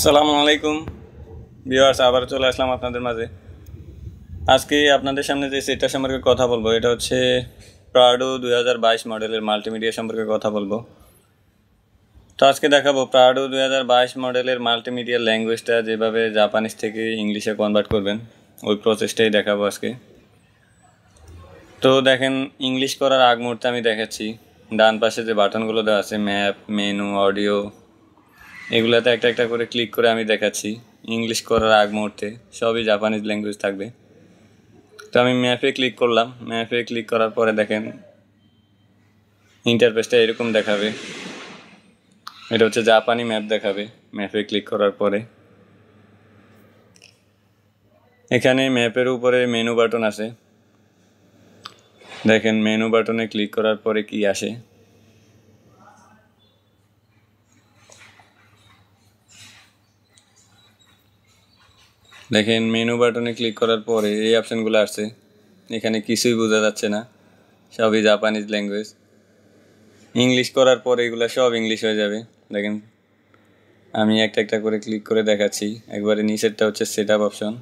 আসসালামু আলাইকুম ভিউয়ার্স, আবার চলে আসলাম আপনাদের মাঝে। আজকে আপনাদের সামনে যে সেটটা সম্পর্কে কথা বলবো, এটা হচ্ছে প্রাডো 2022 মডেলের মাল্টিমিডিয়া সম্পর্কে কথা বলবো। তো আজকে দেখাবো প্রাডো 2022 মডেলের মাল্টিমিডিয়া ল্যাঙ্গুয়েজটা যেভাবে জাপানিজ থেকে ইংলিশে কনভার্ট করবেন, ওই প্রসেসটাই দেখাবো আজকে। তো দেখেন, ইংলিশ করার আগ মুহূর্তে আমি দেখাচ্ছি ডান পাশে যে বাটনগুলো দেওয়া আছে, ম্যাপ, মেনু, অডিও, এগুলাতে একটা একটা করে ক্লিক করে আমি দেখাচ্ছি। ইংলিশ করার আগ মুহূর্তে সবই জাপানিজ ল্যাঙ্গুয়েজ থাকবে। তো আমি ম্যাপে ক্লিক করলাম। ম্যাপে ক্লিক করার পরে দেখেন ইন্টারফেসটা এরকম দেখাবে। এটা হচ্ছে জাপানি ম্যাপ দেখাবে ম্যাপে ক্লিক করার পরে। এখানে ম্যাপের উপরে মেনু বাটন আছে। দেখেন মেনু বাটনে ক্লিক করার পরে কি আসে। দেখেন মেনু বাটনে ক্লিক করার পরে এই অপশানগুলো আসছে। এখানে কিছুই বোঝা যাচ্ছে না, সবই জাপানিজ ল্যাঙ্গুয়েজ। ইংলিশ করার পরে এগুলো সব ইংলিশ হয়ে যাবে। দেখেন আমি একটা একটা করে ক্লিক করে দেখাচ্ছি। একবারে নিচেরটা হচ্ছে সেট আপ অপশন।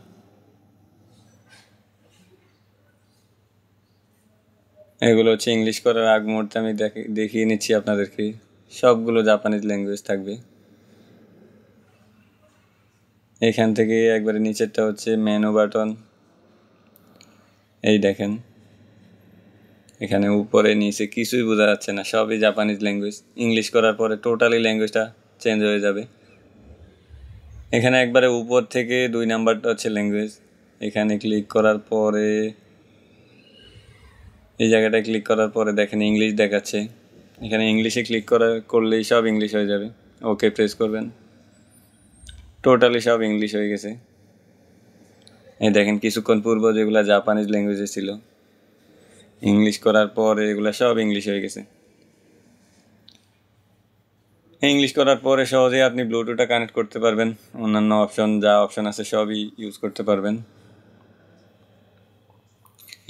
এগুলো হচ্ছে ইংলিশ করার আগ মুহূর্তে আমি দেখিয়ে নিচ্ছি আপনাদেরকে। সবগুলো জাপানিজ ল্যাঙ্গুয়েজ থাকবে। এখান থেকে একবারে নিচেরটা হচ্ছে মেনু বাটন। এই দেখেন এখানে উপরে নিচে কিছুই বোঝা যাচ্ছে না, সবই জাপানিজ ল্যাঙ্গুয়েজ। ইংলিশ করার পরে টোটালি ল্যাঙ্গুয়েজটা চেঞ্জ হয়ে যাবে। এখানে একবারে উপর থেকে 2 নাম্বারটা হচ্ছে ল্যাঙ্গুয়েজ। এখানে ক্লিক করার পরে এই জায়গাটায় ক্লিক করার পরে দেখেন ইংলিশ দেখাচ্ছে। এখানে ইংলিশে ক্লিক করলেই সব ইংলিশ হয়ে যাবে। ওকে প্রেস করবেন, টোটালি সব ইংলিশ হয়ে গেছে। এই দেখেন কিছুক্ষণ পূর্ব যেগুলো জাপানিজ ল্যাঙ্গুয়েজে ছিল, ইংলিশ করার পরে এগুলো সব ইংলিশ হয়ে গেছে। ইংলিশ করার পরে সহজেই আপনি ব্লুটুথটা কানেক্ট করতে পারবেন। অন্যান্য যা অপশন আছে সবই ইউজ করতে পারবেন।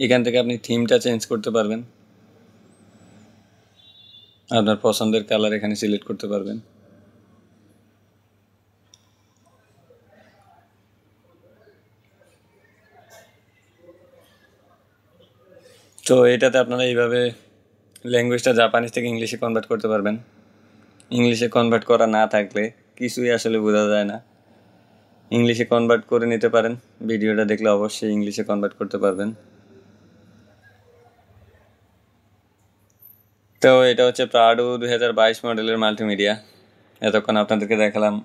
এখান থেকে আপনি থিমটা চেঞ্জ করতে পারবেন। আপনার পছন্দের কালার এখানে সিলেক্ট করতে পারবেন। তো এটাতে আপনারা এইভাবে ল্যাঙ্গুয়েজটা জাপানিজ থেকে ইংলিশে কনভার্ট করতে পারবেন। ইংলিশে কনভার্ট করা না থাকলে কিছুই আসলে বোঝা যায় না। ইংলিশে কনভার্ট করে নিতে পারেন। ভিডিওটা দেখলে অবশ্যই ইংলিশে কনভার্ট করতে পারবেন। তো এটা হচ্ছে প্রাডো 2022 মডেলের মাল্টিমিডিয়া। এতক্ষণ আপনাদেরকে দেখালাম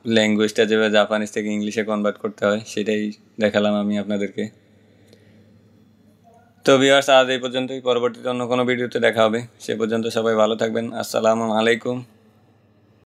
ল্যাঙ্গুয়েজটা যেভাবে জাপানিজ থেকে ইংলিশে কনভার্ট করতে হয়, সেটাই দেখালাম আমি আপনাদেরকে। তো ভিউয়ার্স, আজ এই পর্যন্তই। পরবর্তীতে অন্য কোনো ভিডিওতে দেখা হবে। সে পর্যন্ত সবাই ভালো থাকবেন। আসসালামু আলাইকুম।